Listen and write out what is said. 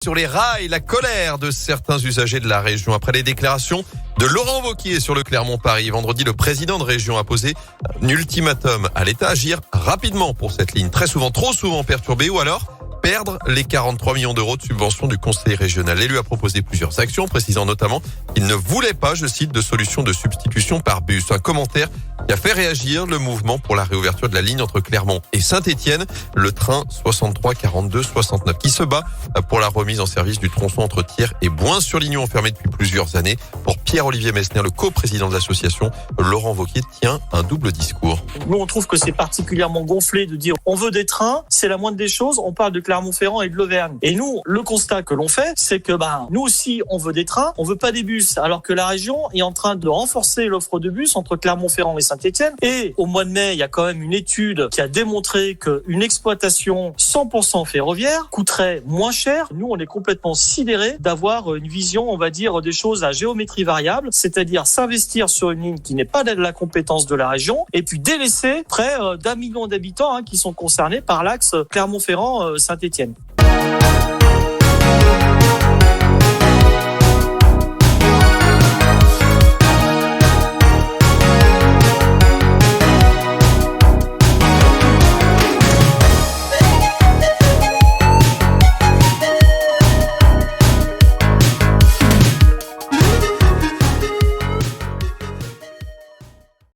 sur les rails, la colère de certains usagers de la région après les déclarations de Laurent Wauquiez sur le Clermont-Paris. Vendredi, le président de région a posé un ultimatum à l'État, agir rapidement pour cette ligne, très souvent, trop souvent perturbée, ou alors perdre les 43 millions d'euros de subvention du conseil régional. L'élu a proposé plusieurs actions, précisant notamment qu'il ne voulait pas, je cite, de solution de substitution par bus. Un commentaire qui a fait réagir le mouvement pour la réouverture de la ligne entre Clermont et Saint-Étienne, le train 63 42 69 qui se bat pour la remise en service du tronçon entre Thiers et Bouin-sur-Lignon, enfermé depuis plusieurs années. Pour Pierre-Olivier Messner, le coprésident de l'association, Laurent Wauquiez tient un double discours. Nous, on trouve que c'est particulièrement gonflé de dire on veut des trains, c'est la moindre des choses, on parle de Clermont-Ferrand et de l'Auvergne. Et nous, le constat que l'on fait, c'est que nous aussi, on veut des trains, on veut pas des bus, alors que la région est en train de renforcer l'offre de bus entre Clermont-Ferrand et Saint-Étienne. Et au mois de mai, il y a quand même une étude qui a démontré qu'une exploitation 100% ferroviaire coûterait moins cher. Nous, on est complètement sidérés d'avoir une vision, on va dire, des choses à géométrie variable, c'est-à-dire s'investir sur une ligne qui n'est pas de la compétence de la région et puis délaisser près d'1 million d'habitants qui sont concernés par l'axe Clermont-Ferrand-Saint-Étienne.